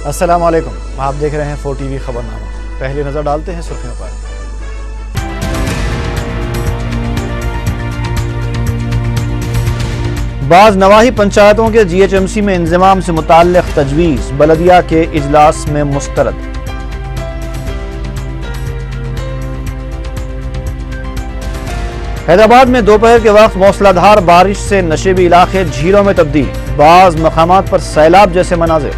السلام علیکم، آپ دیکھ رہے ہیں 4 TV خبرنامہ۔ پہلے نظر ڈالتے ہیں سرخیوں پر۔ بعض نواحی پنچایتوں کے GHMC میں انضمام سے متعلق تجویز بلدیہ کے اجلاس میں مسترد۔ حیدرآباد میں دوپہر کے وقت موسلا دھار بارش سے نشیبی علاقے جھیلوں میں تبدیل، بعض مقامات پر سیلاب جیسے مناظر۔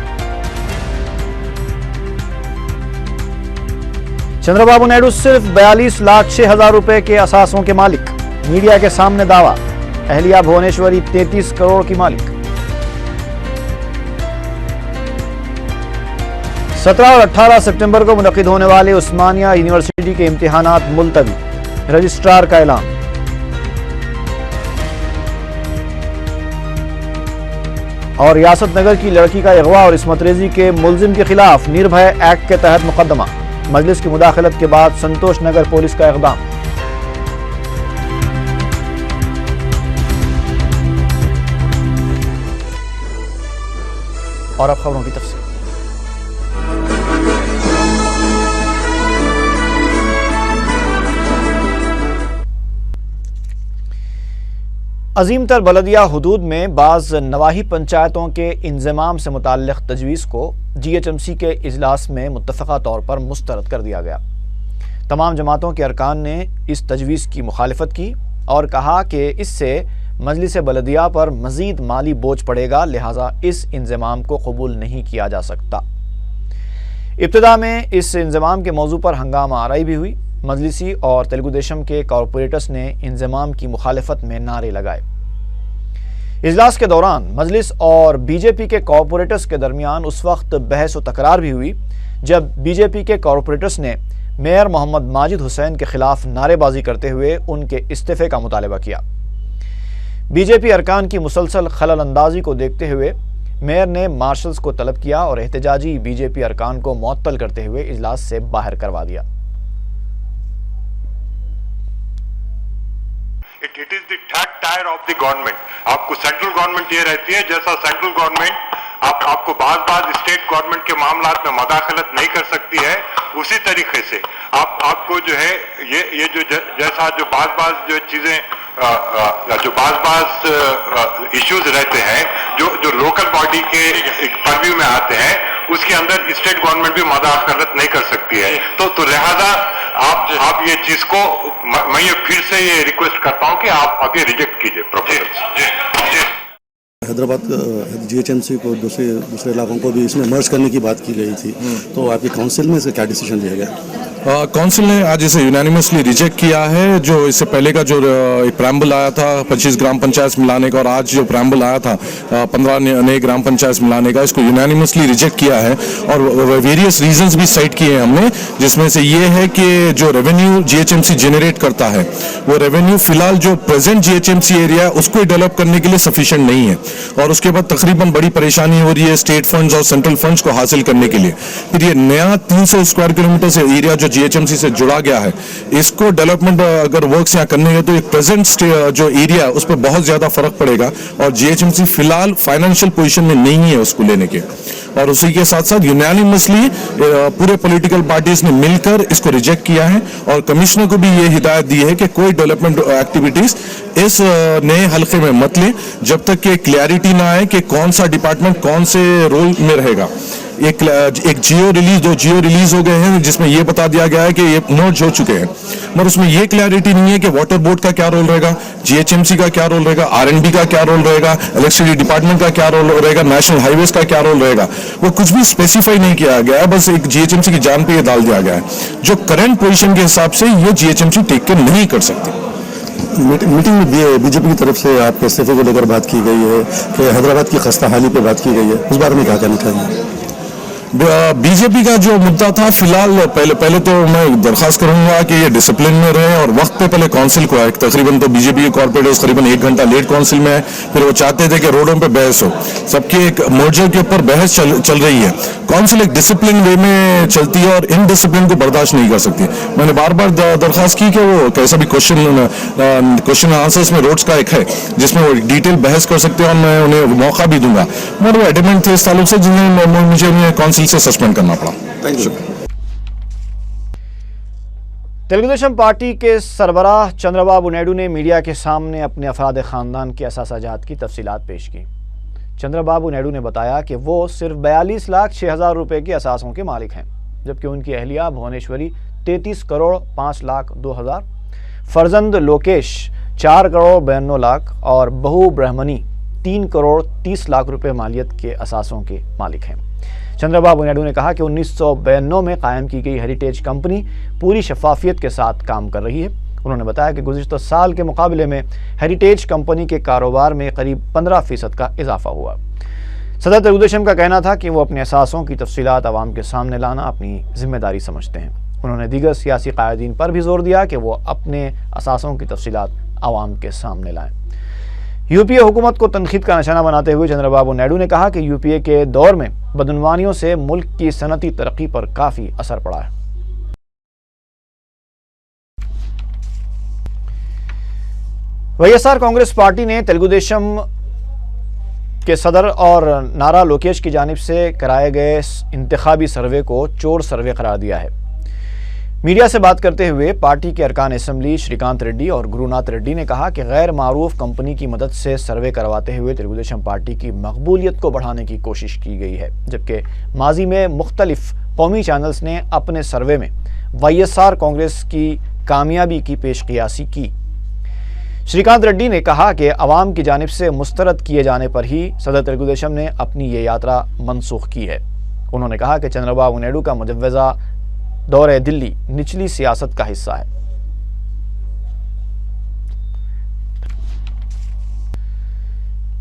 چندر بابو نائیڈو صرف 42,06,000 روپے کے اثاثوں کے مالک، میڈیا کے سامنے دعویٰ۔ اہلیہ بھونیشوری 33 کروڑ کی مالک۔ 17 اور 18 سپٹمبر کو منعقد ہونے والے عثمانیہ یونیورسٹی کے امتحانات ملتوی، رجسٹرار کا اعلان۔ اور ریاست نگر کی لڑکی کا اغوا اور عصمت ریزی کے ملزم کے خلاف نربھے ایکٹ کے تحت مقدمہ، مجلس کی مداخلت کے بعد سنتوش نگر پولیس کا اقدام۔ اور اب خبروں کی تفصیل۔ عظیم تر بلدیہ حدود میں بعض نواحی پنچایتوں کے انضمام سے متعلق تجویز کو GHMC کے اجلاس میں متفقہ طور پر مسترد کر دیا گیا۔ تمام جماعتوں کے ارکان نے اس تجویز کی مخالفت کی اور کہا کہ اس سے مجلس بلدیہ پر مزید مالی بوجھ پڑے گا، لہٰذا اس انضمام کو قبول نہیں کیا جا سکتا۔ ابتدا میں اس انضمام کے موضوع پر ہنگامہ آرائی بھی ہوئی۔ مجلسی اور تلگو دیشم کے کارپوریٹرز نے انضمام کی مخالفت میں نعرے لگائے۔ اجلاس کے دوران مجلس اور BJP کے کارپوریٹرز کے درمیان اس وقت بحث و تکرار بھی ہوئی جب BJP کے کارپوریٹرز نے میئر محمد ماجد حسین کے خلاف نعرے بازی کرتے ہوئے ان کے استعفے کا مطالبہ کیا۔ BJP ارکان کی مسلسل خلل اندازی کو دیکھتے ہوئے میئر نے مارشلز کو طلب کیا اور احتجاجی BJP ارکان کو معطل کرتے ہوئے اجلاس سے باہر کروا دیا۔ It is the third tier of the government. آپ کو سینٹرل گورنمنٹ یہ رہتی ہے جیسا سینٹرل گورنمنٹ آپ کو بعض اسٹیٹ گورنمنٹ کے معاملات میں مداخلت نہیں کر سکتی ہے، اسی طریقے سے آپ کو جو ہے یہ جو جیسا جو بعض جو چیزیں جو بعض ایشوز رہتے ہیں جو لوکل باڈی کے پرویو میں آتے ہیں، اس کے اندر اسٹیٹ گورنمنٹ بھی مداخلت نہیں کر سکتی ہے۔ تو لہذا آپ یہ چیز کو میں یہ پھر سے یہ ریکویسٹ کرتا ہوں کہ آپ ابھی ریجیکٹ کیجئے پروپوزل۔ حیدرآباد GHMC کو دوسرے علاقوں کو بھی اس میں مرج کرنے کی بات کی گئی تھی، تو آپ کی کونسل میں سے کیا ڈیسیجن لیا گیا؟ کونسل نے آج اسے یونینیمسلی ریجیکٹ کیا ہے۔ جو اس سے پہلے کا جو پریمبل آیا تھا 25 گرام پنچایت ملانے کا، اور آج جو پریمبل آیا تھا 15 نئے گرام پنچایت ملانے کا، اس کو یونینیمسلی ریجیکٹ کیا ہے اور ویریس ریزنز بھی سائٹ کیے ہیں ہم نے، جس میں سے یہ ہے کہ جو ریونیو GHMC جنریٹ کرتا ہے وہ ریونیو فی الحال جو پریزنٹ GHMC ایریا ہے اس کو ڈیولپ کرنے کے لیے سفیشینٹ نہیں ہے، اور اس کے بعد تقریباً بڑی پریشانی ہو رہی ہے اسٹیٹ فنڈز اور سینٹرل فنڈز کو حاصل کرنے کے لیے۔ پھر یہ نیا 300 اسکوائر کلومیٹر سے ایریا جو GHMC سے جڑا گیا ہے، اس کو ڈیولپمنٹ اگر ورکس یہاں کرنے ہیں تو ایک پریزنٹ جو ایریا ہے اس پہ بہت زیادہ فرق پڑے گا، اور GHMC فی الحال فائنینشیل پوزیشن میں نہیں ہے اس کو لینے کے۔ اور اسی کے ساتھ ساتھ یونینیمسلی پورے پولیٹیکل پارٹیز نے مل کر اس کو ریجیکٹ کیا ہے، اور کمشنر کو بھی یہ ہدایت دی ہے کہ کوئی ڈیولپمنٹ ایکٹیویٹیز اس نئے حلقے میں مت لیں جب تک کہ کلیئرٹی نہ آئے کہ کون سا ڈپارٹمنٹ کون سے رول میں رہے گا۔ ایک دو جیو ریلیز ہو گئے ہیں جس میں یہ بتا دیا گیا ہے کہ یہ نوٹ ہو چکے ہیں، مگر اس میں یہ کلیئرٹی نہیں ہے کہ واٹر بورڈ کا کیا رول رہے گا، GHMC کا کیا رول رہے گا، R&D کا کیا رول رہے گا، الیکٹریسٹی ڈپارٹمنٹ کا کیا رول رہے گا، نیشنل ہائی ویز کا کیا رول رہے گا، وہ کچھ بھی اسپیسیفائی نہیں کیا گیا ہے، بس ایک GHMC کی جان پہ یہ ڈال دیا گیا ہے جو کرنٹ پوزیشن کے حساب سے یہ GHMC ٹیک کیئر نہیں کر سکتی۔ میٹنگ میں BJP کی طرف سے آپ کے استعفے کو لے کر بات کی گئی ہے کہ حیدرآباد کی خستہ حالی پہ بات کی گئی ہے، اس بارے میں کیا کہنا چاہیے؟ BJP کا جو مدعا تھا فی الحال پہلے تو میں درخواست کروں گا کہ یہ ڈسپلن میں رہے اور وقت پہ پہلے کونسل کو آئے۔ تقریباً تو BJP کے کارپوریٹرز قریباً 1 گھنٹہ لیٹ کونسل میں آئے، پھر وہ چاہتے تھے کہ روڈوں پہ بحث ہو، سب کے ایک مرجر کے اوپر بحث چل رہی ہے۔ काउंसिल एक डिसिप्लिन वे में चलती है और इनडिसिप्लिन को बर्दाश्त नहीं कर सकती। मैंने बार बार दरख्वास्त की कि वो कैसा भी क्वेश्चन आंसर्स में रोड्स का एक है जिसमें वो डिटेल बहस कर सकते हैं और मैं उन्हें मौका भी दूंगा, मगर वो एडमेंट थे इस ताल्लुक से जिन्हें मुझे उन्हें काउंसिल से सस्पेंड करना पड़ा। Thank you. तेलुगुदेशम पार्टी के सरबराह चंद्रबाबू नायडू ने मीडिया के सामने अपने अफराद ख़ानदान की असासाजात की तफसीलात पेश की। चंद्रबाबू नायडू ने बताया कि वो सिर्फ 42,06,000 रुपए के असासों के मालिक हैं, जबकि उनकी अहलिया भुवनेश्वरी 33,05,02,000, फर्जंद लोकेश 4,92,00,000 और बहू ब्रह्मणी 3,30,00,000 रुपए मालियत के असासों के मालिक हैं। चंद्रबाबू नायडू ने कहा कि 1992 में कायम की गई हेरिटेज कंपनी पूरी शफाफियत के साथ काम कर रही है। उन्होंने बताया कि गुज़िश्ता साल के मुकाबले में हेरिटेज कंपनी के कारोबार में करीब 15% का इजाफा हुआ। सदर तेलुगुदेशम का कहना था कि वो अपने असासों की तफसीलात आवाम के सामने लाना अपनी जिम्मेदारी समझते हैं। उन्होंने दीगर सियासी कायदीन पर भी जोर दिया कि वो अपने असासों की तफसीलात आवाम के सामने लाएं। यूपीए हुकूमत को तनखीद का निशाना बनाते हुए चंद्रबाबू नायडू ने कहा कि यूपीए के दौर में बदनवानियों से मुल्क की सनती तरक्की पर काफ़ी असर पड़ा है। वाईएसआर कांग्रेस पार्टी ने तेलुगुदेशम के सदर और नारा लोकेश की जानिब से कराए गए इंतखाबी सर्वे को चोर सर्वे करार दिया है। मीडिया से बात करते हुए पार्टी के अरकान असम्बली श्रीकांत रेड्डी और गुरुनाथ रेड्डी ने कहा कि गैर मारूफ कंपनी की मदद से सर्वे करवाते हुए तेलुगुदेशम पार्टी की मकबूलियत को बढ़ाने की कोशिश की गई है, जबकि माजी में मुख्तलिफ कौमी चैनल्स ने अपने सर्वे में वाईएसआर कांग्रेस की कामयाबी की पेशकियासी की। श्रीकांत रेड्डी ने कहा कि अवाम की जानिब से मुस्तरद किए जाने पर ही सदर तेलुगुदेशम ने अपनी ये यात्रा मनसूख की है। उन्होंने कहा कि चंद्रबाबू नायडू का मुजव्वज़ा दौरे दिल्ली निचली सियासत का हिस्सा है।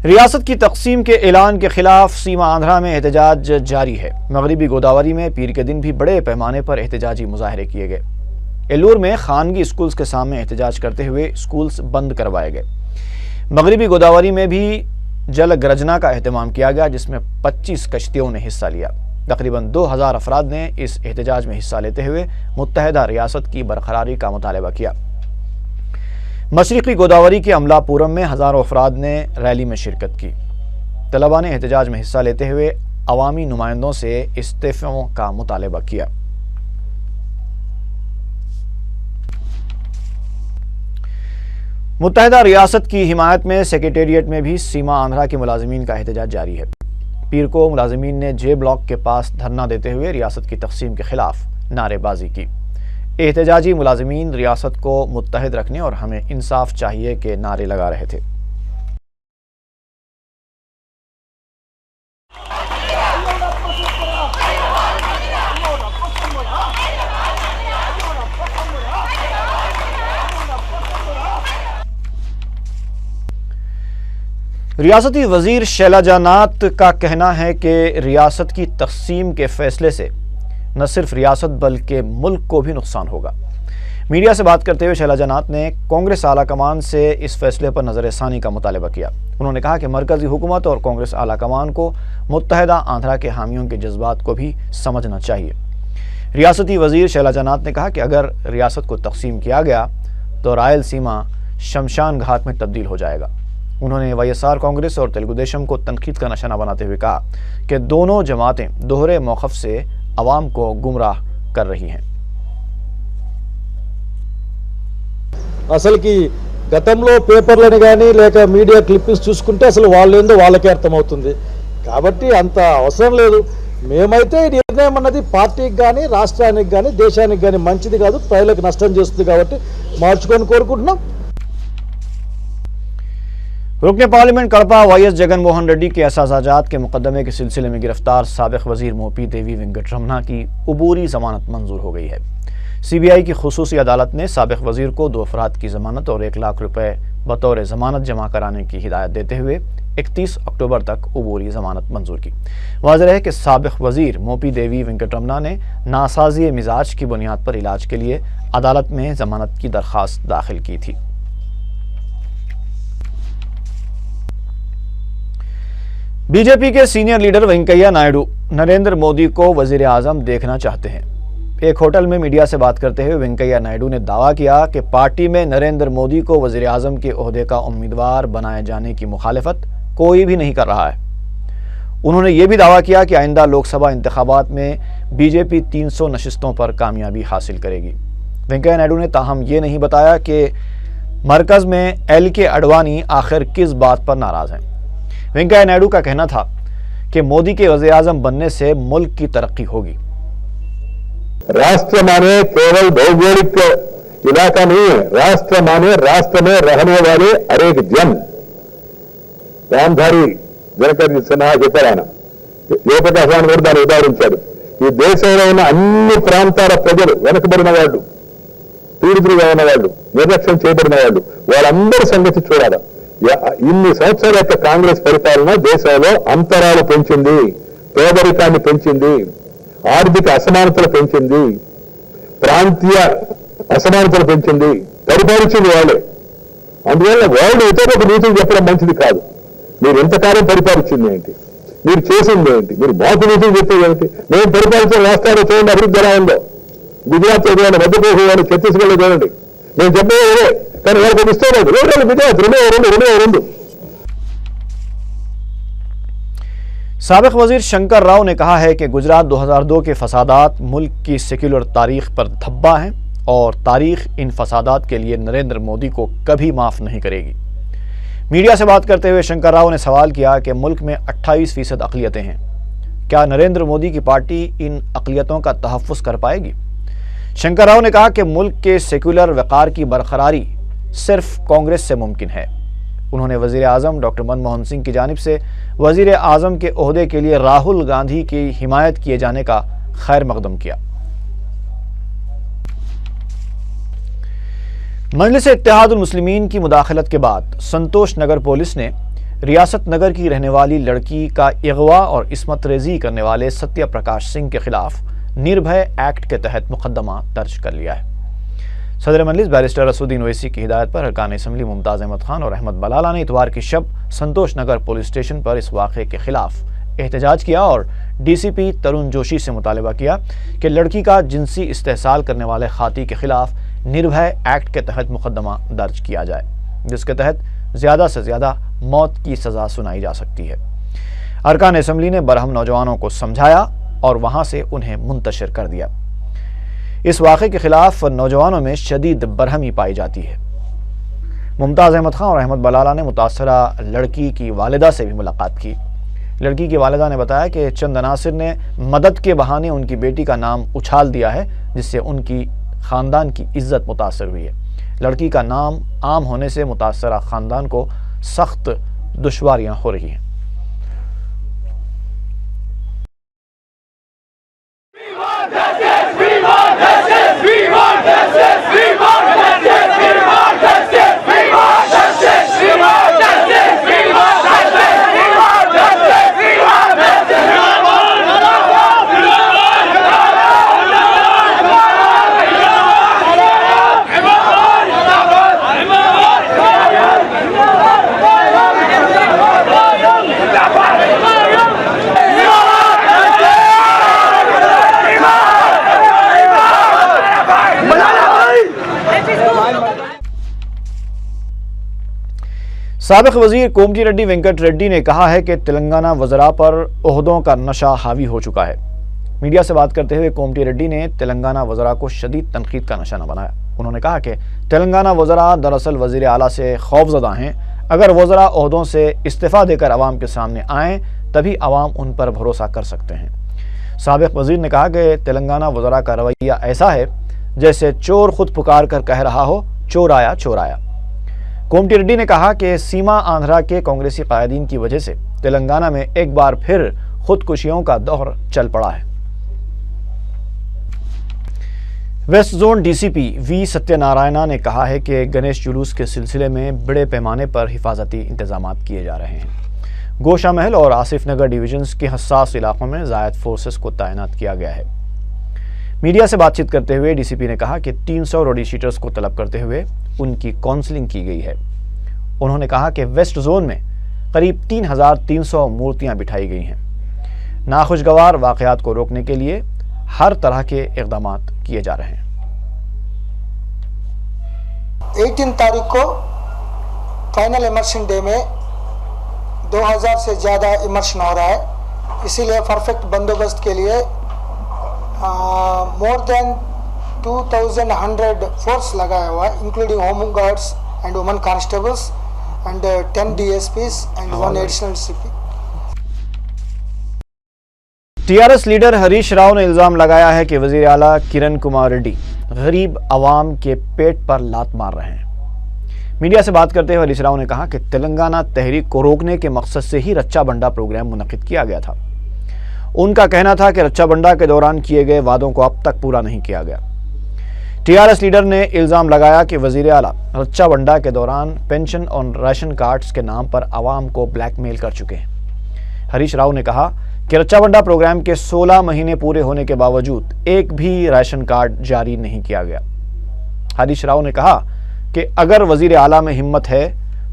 रियासत की तकसीम के ऐलान के खिलाफ सीमा आंध्रा में एहतजाज जारी है। मगरबी गोदावरी में पीर के दिन भी बड़े पैमाने पर एहतजाजी मुजाहरे किए गए। एलूर में खानगी स्कूल्स के सामने एहतजाज करते हुए स्कूल्स बंद करवाए गए। मगरबी गोदावरी में भी जल गरजना का एहतमाम किया गया, जिसमें 25 कश्तियों ने हिस्सा लिया। तकरीबन 2,000 अफराद ने इस एहतजाज में हिस्सा लेते हुए मुत्तहदा रियासत की बरकरारी का मुतालबा किया। मशरिकी गोदावरी के अमलापुरम में हज़ारों अफराद ने रैली में शिरकत की। तलबा ने एहतजाज में हिस्सा लेते हुए अवामी नुमाइंदों से इस्तीफ़ों का मुतालबा किया। मुत्तहदा रियासत की हिमायत में सेक्रेटेरिएट में भी सीमा आंध्रा के मुलाजिमीन का एहतजाज जारी है। पीर को मुलाजिमीन ने जे ब्लॉक के पास धरना देते हुए रियासत की तकसीम के खिलाफ नारेबाजी की। एहतजाजी मुलाजिमीन रियासत को मुत्तहिद रखने और हमें इंसाफ चाहिए के नारे लगा रहे थे। रियासती वजीर शैलजा नाथ का कहना है कि रियासत की तकसीम के फैसले से न सिर्फ रियासत बल्कि मुल्क को भी नुकसान होगा। मीडिया से बात करते हुए शैलजा नाथ ने कांग्रेस आला कमान से इस फैसले पर नज़र-ए-सानी का मुतालबा किया। उन्होंने कहा कि मरकज़ी हुकूमत और कांग्रेस आला कमान को मुत्तहदा आंध्रा के हामियों के जज्बात को भी समझना चाहिए। रियासती वजीर शैलजा नाथ ने कहा कि अगर रियासत को तकसीम किया गया तो रायलसीमा शमशान घाट में तब्दील हो जाएगा। उन्होंने वाईएसआर कांग्रेस और तेलुगुदेशम को तनकीद का निशाना बनाते हुए कहा कि दोनों जमातें दोहरे मौक़िफ़ से अवाम को गुमराह कर रही हैं। అసలుకి గతంలో పేపర్లను కానీ లేక మీడియా క్లిప్పింగ్స్ చూసుకుంటే అసలు వాళ్ళేందో వాళ్ళకే అర్థమవుతుంది. కాబట్టి అంత అవసరం లేదు. మేమైతే ఈ నిర్ణయం అన్నది పార్టీకి కానీ రాష్ట్రానికి కానీ దేశానికి కానీ మంచిది కాదు, ప్రజలకు నష్టం చేస్తుంది కాబట్టి మార్చుకొని కోరుకుంటున్నాం. रुकने पार्लियामेंट कड़पा वाईएस जगन मोहन रेड्डी के असाजात के मुकदमे के सिलसिले में गिरफ्तार साबिक वजीर मोपी देवी वेंकटरमना की उबूरी जमानत मंजूर हो गई है। सीबीआई की खुसूसी अदालत ने साबिक वजीर को 2 अफराद की जमानत और 1 लाख रुपए बतौर जमानत जमा कराने की हिदायत देते हुए 31 अक्टूबर तक उबूरी जमानत मंजूर की। वाज़ेह है कि साबिक वजीर मोपी देवी वेंकटरमना ने नासाजी मिजाज की बुनियाद पर इलाज के लिए अदालत में जमानत की दरख्वास्त दाखिल की थी। बीजेपी के सीनियर लीडर वेंकैया नायडू नरेंद्र मोदी को वजीर आजम देखना चाहते हैं। एक होटल में मीडिया से बात करते हुए वेंकैया नायडू ने दावा किया कि पार्टी में नरेंद्र मोदी को वजीर आजम के ओहदे का उम्मीदवार बनाए जाने की मुखालिफत कोई भी नहीं कर रहा है। उन्होंने ये भी दावा किया कि आइंदा लोकसभा इंतखाबात में बीजेपी 300 नशिस्तों पर कामयाबी हासिल करेगी। वेंकैया नायडू ने ताहम ये नहीं बताया कि मरकज़ में LK अडवाणी आखिर किस बात पर नाराज़ हैं। वेंकैया नायडू का कहना था कि मोदी के वज़ीर आज़म बनने से मुल्क की तरक्की होगी। राष्ट्र माने केवल भौगोलिक इलाका नहीं है, राष्ट्र माने राष्ट्र में रहने वाले हर एक जन। రామ్ధారి జనకర్ సిన్హా చెప్పారు, ఆయన యువప్రకాశాన్ని కూడా దాన్ని ఉదాహరించాడు. ఈ దేశంలో ఉన్న అన్ని ప్రాంతాల ప్రజలు, వెనకబడిన వాళ్ళు, పీడితులుగా ఉన్న వాళ్ళు, నిర్లక్ష్యం చేయబడిన వాళ్ళు, వాళ్ళందరి సంగతి చూడాలి. ఇన్ని సంవత్సరాల యొక్క కాంగ్రెస్ పరిపాలన దేశంలో అంతరాలు పెంచింది, పేదరికాన్ని పెంచింది, ఆర్థిక అసమానతలు పెంచింది, ప్రాంతీయ అసమానతలు పెంచింది, పరిపాలించింది వాళ్ళే. అందువల్ల వాళ్ళు ఇతరులకు నీతులు చెప్పడం మంచిది కాదు. మీరు ఎంతకాలం పరిపాలించింది ఏంటి, మీరు చేసింది ఏంటి, మీరు మాకు నీతులు చెప్పేది ఏంటి? మేము పరిపాలించిన రాష్ట్రాల్లో చూడండి అభివృద్ధి ఎలా ఉందో. గుజరాత్ చూడండి, మధ్యప్రదేశ్ చూడండి, ఛత్తీస్గఢ్ చూడండి. నేను చెప్పేదే కానీ వాళ్ళకి ఇష్టం లేదు. రెండు గుజరాత్ 2 साबिक वजीर शंकर राव ने कहा है कि गुजरात 2002 के फसादात मुल्क की सेक्युलर तारीख पर धब्बा हैं और तारीख इन फसादात के लिए नरेंद्र मोदी को कभी माफ़ नहीं करेगी। मीडिया से बात करते हुए शंकर राव ने सवाल किया कि मुल्क में 28% अक़लियतें हैं, क्या नरेंद्र मोदी की पार्टी इन अक़लियतों का तहफ़्फ़ुज़ कर पाएगी? शंकर राव ने कहा कि मुल्क के सेक्युलर वक़ार की बरकरारी सिर्फ कांग्रेस से मुमकिन है। उन्होंने वज़ीर आज़म डॉक्टर मनमोहन सिंह की जानिब से वज़ीर आज़म के ओहदे के लिए राहुल गांधी की हिमायत किए जाने का खैर मकदम किया। मजलिस इत्तेहादुल मुस्लिमीन की मुदाखलत के बाद संतोष नगर पुलिस ने रियासत नगर की रहने वाली लड़की का अगवा और इस्मत रेजी करने वाले सत्य प्रकाश सिंह के खिलाफ निर्भय एक्ट के तहत मुकदमा दर्ज कर लिया है। सदर मजलिस बैरिस्टर असुद्दीन ओवैसी की हिदायत पर अरकान असम्बली मुमताज़ अहमद खान और अहमद बलाला ने इतवार की शब संतोष नगर पुलिस स्टेशन पर इस वाक़े के खिलाफ एहतजाज किया और DCP तरुण जोशी से मुतालबा किया कि लड़की का जिनसी इस्तेहसाल करने वाले खाती के खिलाफ निर्भय एक्ट के तहत मुकदमा दर्ज किया जाए, जिसके तहत ज़्यादा से ज़्यादा मौत की सज़ा सुनाई जा सकती है। अरकान असम्बली ने बरहम नौजवानों को समझाया और वहाँ से उन्हें मुंतशिर कर दिया। इस वाक़े के खिलाफ नौजवानों में शदीद बरहमी पाई जाती है। मुमताज़ अहमद खान और अहमद बलाला ने मुतासरा लड़की की वालिदा से भी मुलाकात की। लड़की की वालिदा ने बताया कि चंद अनासिर ने मदद के बहाने उनकी बेटी का नाम उछाल दिया है, जिससे उनकी ख़ानदान की इज्जत मुतासर हुई है। लड़की का नाम आम होने से मुतासरा ख़ानदान को सख्त दुश्वारियाँ हो रही हैं। साबिक वजीर कोमटी रेड्डी वेंकट रेड्डी ने कहा है कि तेलंगाना वज़रा पर ओहदों का नशा हावी हो चुका है। मीडिया से बात करते हुए कोमटी रेड्डी ने तेलंगाना वज़रा को शदीद तनकीद का निशाना बनाया। उन्होंने कहा कि तेलंगाना वज़रा दरअसल वज़ीर आला से खौफज़दा हैं। अगर वज़रा ओहदों से इस्तीफ़ा देकर आवाम के सामने आएँ तभी आवाम उन पर भरोसा कर सकते हैं। साबिक वज़ीर ने कहा कि तेलंगाना वज़रा का रवैया ऐसा है जैसे चोर खुद पुकार कर कह रहा हो चोर आया चोर आया। कोमटी रेड्डी ने कहा कि सीमा आंध्रा के कांग्रेसी कायदीन की वजह से तेलंगाना में एक बार फिर खुदकुशियों का दौर चल पड़ा है। West zone DCP V Satyanarayana ने कहा है कि गणेश जुलूस के सिलसिले में बड़े पैमाने पर हिफाजती इंतजाम किए जा रहे हैं। गोशा महल और आसिफ नगर डिवीजन्स के हसास इलाकों में ज़ायद फोर्सेस को तैनात किया गया है। मीडिया से बातचीत करते हुए DCP ने कहा कि 300 रोडी शीटर्स को तलब करते हुए उनकी काउंसलिंग की गई है। उन्होंने कहा कि वेस्ट जोन में करीब 3300 मूर्तियां बिठाई गई हैं। नाखुशगवार वाक़यात को रोकने के लिए हर तरह के इक़दामात किए जा रहे हैं। 18 तारीख को फाइनल इमर्शन डे में 2000 से ज़्यादा इमर्शन हो रहा है, इसीलिए परफेक्ट बंदोबस्त के लिए मोर देन 2100 फोर्स लगाया हुआ है, including home guards and women constables and 10 DSPs and 1 additional CP। TRS leader Harish Rao ने इल्ज़ाम लगाया है कि वज़ीर आला किरण कुमार रेड्डी गरीब आवाम के पेट पर लात मार रहे हैं। मीडिया से बात करते हुए हरीश राव ने कहा कि तेलंगाना तहरीक को रोकने के मकसद से ही रच्चा बंडा प्रोग्राम मुनक्किद किया गया था। उनका कहना था कि रच्चा बंडा के दौरान किए गए वादों को अब तक पूरा नहीं किया गया। टीआरएस लीडर ने इल्ज़ाम लगाया कि वज़ीर आला रच्चा बंडा के दौरान पेंशन और राशन कार्ड्स के नाम पर आवाम को ब्लैकमेल कर चुके हैं। हरीश राव ने कहा कि रच्चा बंडा प्रोग्राम के 16 महीने पूरे होने के बावजूद एक भी राशन कार्ड जारी नहीं किया गया। हरीश राव ने कहा कि अगर वज़ीर आला में हिम्मत है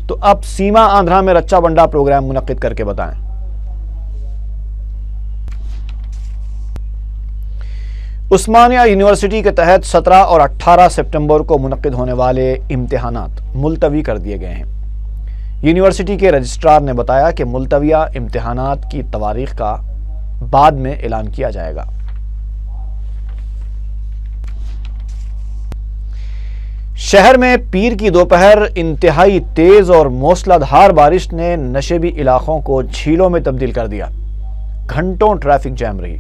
तो अब सीमा आंध्रा में रच्चा बंडा प्रोग्राम मुनक्किद करके बताएं। उस्मानिया यूनिवर्सिटी के तहत 17 और 18 सितंबर को मुनक्किद होने वाले इम्तिहानात मुलतवी कर दिए गए हैं। यूनिवर्सिटी के रजिस्ट्रार ने बताया कि मुलतविया इम्तिहानात की तवारीख का बाद में ऐलान किया जाएगा। शहर में पीर की दोपहर इंतहाई तेज और मूसलाधार बारिश ने नशेबी इलाकों को झीलों में तब्दील कर दिया। घंटों ट्रैफिक जैम रही।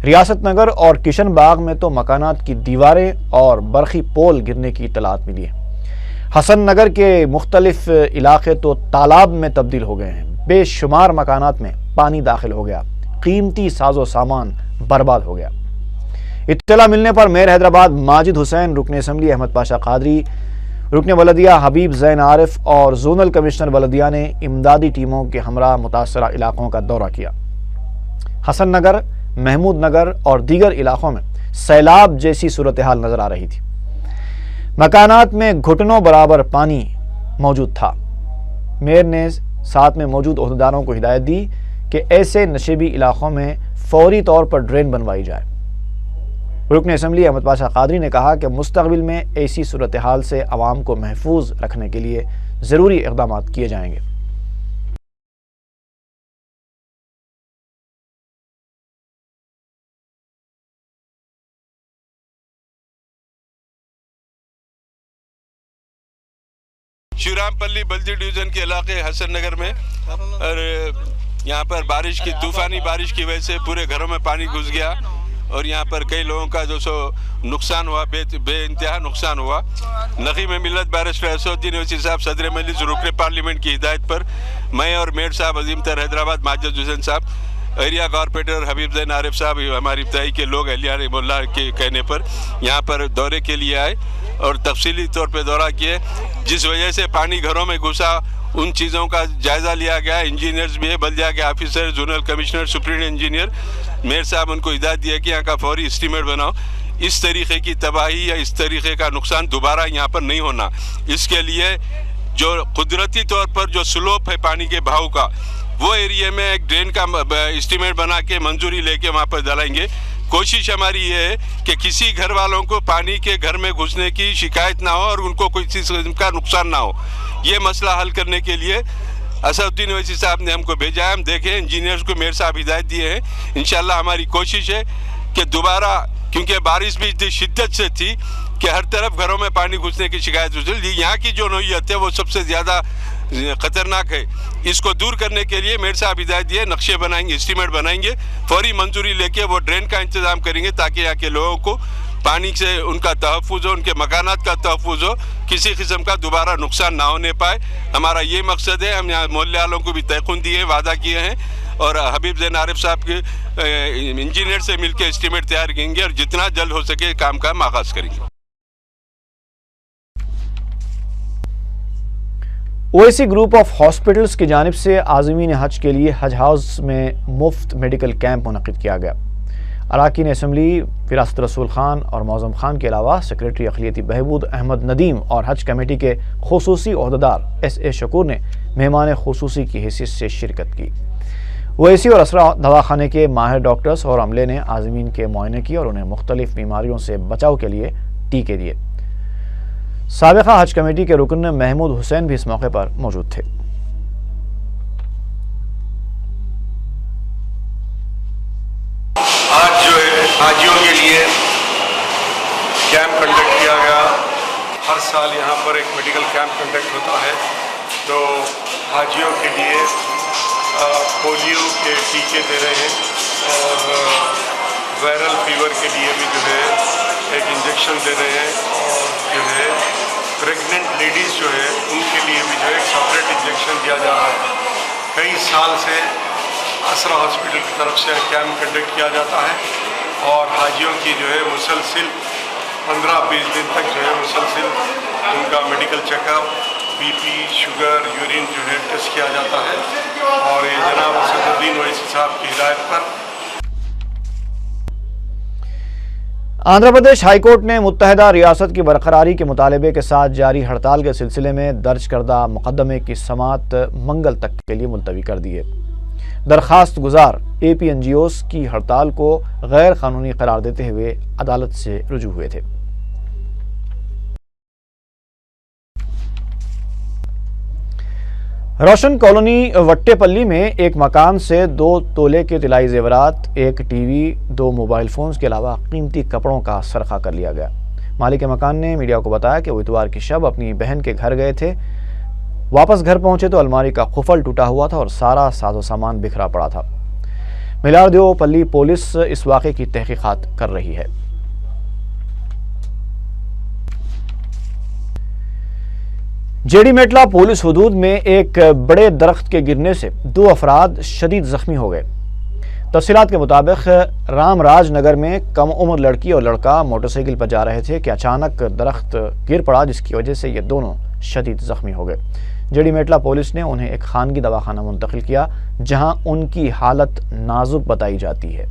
रियासत नगर और किशन बाग में तो मकानात की दीवारें और बरखी पोल गिरने की इतलात मिली है। हसन नगर के मुख्तलिफ इलाके तो तालाब में तब्दील हो गए हैं। बेशुमार मकानात में पानी दाखिल हो गया। कीमती साजो सामान बर्बाद हो गया। इत्तला मिलने पर मेयर हैदराबाद माजिद हुसैन, रुकन असम्बली अहमद पाशा कादरी, रुकन बलदिया हबीब ज़ैन आरिफ और जोनल कमिश्नर बलदिया ने इमदादी टीमों के हमरा मुतासरा इलाकों का दौरा किया। हसन नगर, महमूद नगर और दीगर इलाकों में सैलाब जैसी सूरत हाल नजर आ रही थी। मकानात में घुटनों बराबर पानी मौजूद था। मेयर ने साथ में मौजूद ओहदेदारों को हिदायत दी कि ऐसे नशेबी इलाकों में फौरी तौर पर ड्रेन बनवाई जाए। रुकन असम्बली अहमद पाशा कादरी ने कहा कि मुस्तकबिल में ऐसी सूरत हाल से आवाम को महफूज रखने के लिए ज़रूरी इक़दाम किए जाएंगे। शिवरामपल्ली बल्दी डिवीज़न के इलाके हसन नगर में, और यहाँ पर बारिश की तूफ़ानी बारिश की वजह से पूरे घरों में पानी घुस गया और यहाँ पर कई लोगों का जो सो नुकसान हुआ, बेइंतहा नुकसान हुआ। नक़ीब मिल्लत बैरिस्टर असदुद्दीन ओवैसी साहब सदर मजलिस रुकन पार्लियामेंट की हिदायत पर मैं और मेयर साहब अजीमतर हैदराबाद माजिद हुसैन साहब, एरिया कॉर्पोरेटर हबीब ज़ैन आरिफ साहब, हमारी इब्तदाई के लोग अहलिया मोहल्ला के कहने पर यहाँ पर दौरे के लिए आए और तफसीली तौर पे दौरा किए। जिस वजह से पानी घरों में घुसा उन चीज़ों का जायज़ा लिया गया। इंजीनियर्स भी है, बल्दिया के officer, zonal commissioner, superintendent engineer, mayor साहब उनको हिदायत दिया कि यहाँ का फौरी एस्टीमेट बनाओ। इस तरीके की तबाही या इस तरीके का नुकसान दोबारा यहाँ पर नहीं होना, इसके लिए जो कुदरती तौर पर जो स्लोप है पानी के बहाव का, वो एरिया में एक ड्रेन का एस्टीमेट बना के मंजूरी लेके वहाँ पर डालेंगे। कोशिश हमारी ये है कि किसी घर वालों को पानी के घर में घुसने की शिकायत ना हो और उनको कोई चीज़ का नुकसान ना हो। ये मसला हल करने के लिए असदुद्दीन ओवैसी साहब ने हमको भेजा है। हम देखें, इंजीनियर्स को मेयर साहब हिदायत दिए हैं। इंशाल्लाह हमारी कोशिश है कि दोबारा, क्योंकि बारिश भी इतनी शिद्दत से थी कि हर तरफ घरों में पानी घुसने की शिकायत हुई। यहाँ की जो नौइयत है वो सबसे ज़्यादा ख़तरनाक है। इसको दूर करने के लिए मेयर साहब हिदायत दिए, नक्शे बनाएंगे, एस्टीमेट बनाएंगे, फौरी मंजूरी लेके वो ड्रेन का इंतज़ाम करेंगे ताकि यहाँ के लोगों को पानी से उनका तहफ़्फ़ुज़ हो, उनके मकानात का तहफ़्फ़ुज़ हो, किसी किस्म का दोबारा नुकसान ना होने पाए। हमारा ये मकसद है। हम यहाँ मोहल्ले वालों को भी तयक़ुन दिए, वादा किए हैं और हबीब ज़ैन आरिफ साहब के इंजीनियर से मिलकर एस्टीमेट तैयार करेंगे और जितना जल्द हो सके काम का आगाज़ करेंगे। ओवैसी ग्रुप ऑफ हॉस्पिटल्स की जानिब से आज़मीन हज के लिए हज हाउस में मुफ्त मेडिकल कैंप मुनक़िद किया गया। अरकान असम्बली विरासत रसूल खान और मौज़म खान के अलावा सेक्रेटरी अक़लियती बहबूद अहमद नदीम और हज कमेटी के खुसूसी ओहदेदार SA शकूर ने मेहमान खुसूसी की हैसियत से शिरकत की। اویسی اور اسرا دواخانے کے ماہر ڈاکٹرز اور عملے نے عازمین کے معائنے کیے اور انہیں مختلف بیماریوں سے بچاؤ کے لیے ٹیکے دیے۔ سابقہ حج کمیٹی کے رکن محمود حسین بھی اس موقع پر موجود تھے۔ آج جو ہے حاجیوں کے لیے کیمپ کنڈکٹ کیا گیا۔ ہر سال یہاں پر ایک میڈیکل کیمپ کنڈکٹ ہوتا ہے، تو حاجیوں کے لیے پولیو کے ٹیکے دے رہے ہیں اور وائرل فیور کے لیے بھی جو ہے ایک انجیکشن دے رہے ہیں، اور جو ہے پریگننٹ لیڈیز جو ہے ان کے لیے بھی جو ہے ایک سپریٹ انجیکشن دیا جا رہا ہے۔ کئی سال سے اسرا ہاسپٹل کی طرف سے کیمپ کنڈکٹ کیا جاتا ہے اور حاجیوں کی جو ہے مسلسل 15-20 دن تک جو ہے مسلسل ان کا medical check up, B P, sugar, urine جو ہے ٹیسٹ کیا جاتا ہے، اور یہ جناب صدرالدین اویسی صاحب کی ہدایت پر۔ آندھرا پردیش ہائی کورٹ نے متحدہ ریاست کی برقراری کے مطالبے کے ساتھ جاری ہڑتال کے سلسلے میں درج کردہ مقدمے کی سماعت منگل تک کے لیے ملتوی کر دی ہے۔ درخواست گزار اے پی این جی اوز کی ہڑتال کو غیر قانونی قرار دیتے ہوئے عدالت سے رجوع ہوئے تھے۔ روشن کالونی وٹے پلی میں ایک مکان سے 2 تولے کے طلائی زیورات، ایک ٹی وی، 2 موبائل فونز کے علاوہ قیمتی کپڑوں کا سرقہ کر لیا گیا۔ مالک مکان نے میڈیا کو بتایا کہ وہ اتوار کی شب اپنی بہن کے گھر گئے تھے، واپس گھر پہنچے تو الماری کا قفل ٹوٹا ہوا تھا اور سارا ساز و سامان بکھرا پڑا تھا۔ ملاردیو پلی پولیس اس واقعے کی تحقیقات کر رہی ہے۔ جے ڈی میٹلا پولیس حدود میں ایک بڑے درخت کے گرنے سے 2 افراد شدید زخمی ہو گئے۔ تفصیلات کے مطابق رام راج نگر میں کم عمر لڑکی اور لڑکا موٹر سائیکل پر جا رہے تھے کہ اچانک درخت گر پڑا، جس کی وجہ سے یہ دونوں شدید زخمی ہو گئے۔ جے ڈی میٹلا پولیس نے انہیں ایک خانگی دواخانہ منتقل کیا، جہاں ان کی حالت نازک بتائی جاتی ہے۔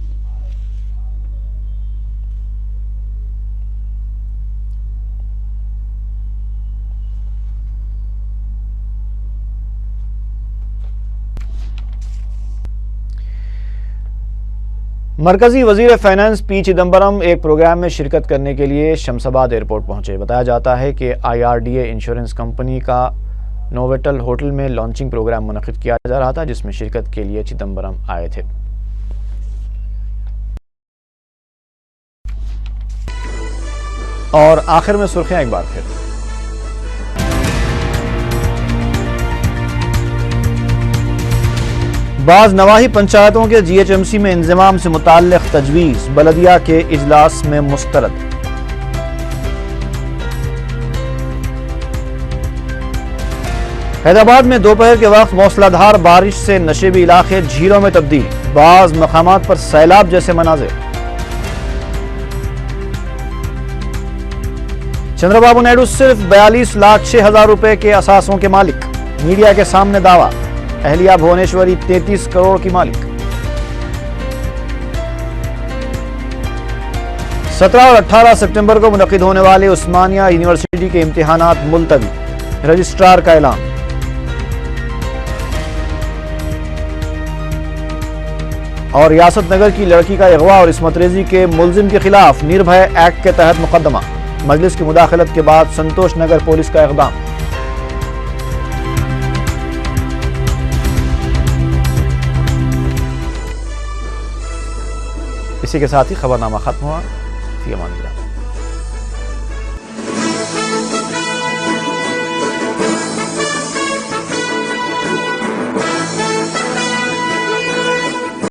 مرکزی وزیر فائنانس پی چدمبرم ایک پروگرام میں شرکت کرنے کے لیے شمس آباد ایئرپورٹ پہنچے۔ بتایا جاتا ہے کہ I R D A insurance company کا نوویٹل ہوٹل میں لانچنگ پروگرام منعقد کیا جا رہا تھا، جس میں شرکت کے لیے چدمبرم آئے تھے۔ اور آخر میں سرخیاں ایک بار پھر۔ بعض نواحی پنچایتوں کے جی ایچ ایم سی میں انضمام سے متعلق تجویز بلدیہ کے اجلاس میں مسترد۔ حیدرآباد میں دوپہر کے وقت موسلا دھار بارش سے نشیبی علاقے جھیلوں میں تبدیل، بعض مقامات پر سیلاب جیسے مناظر۔ چندر بابو نائیڈو صرف 42,06,000 روپے کے اثاثوں کے مالک، میڈیا کے سامنے دعویٰ۔ اہلیہ بھونیشوری 33 کروڑ کی مالک۔ 17 اور 18 سپٹمبر کو منعقد ہونے والے عثمانیہ یونیورسٹی کے امتحانات ملتوی، رجسٹرار کا اعلان۔ اور ریاست نگر کی لڑکی کا اغوا اور عصمت ریزی کے ملزم کے خلاف نربھے ایکٹ کے تحت مقدمہ، مجلس کی مداخلت کے بعد سنتوش نگر پولیس کا اقدام۔ اسی کے ساتھ ہی خبرنامہ ختم ہوا۔ فی امان اللہ۔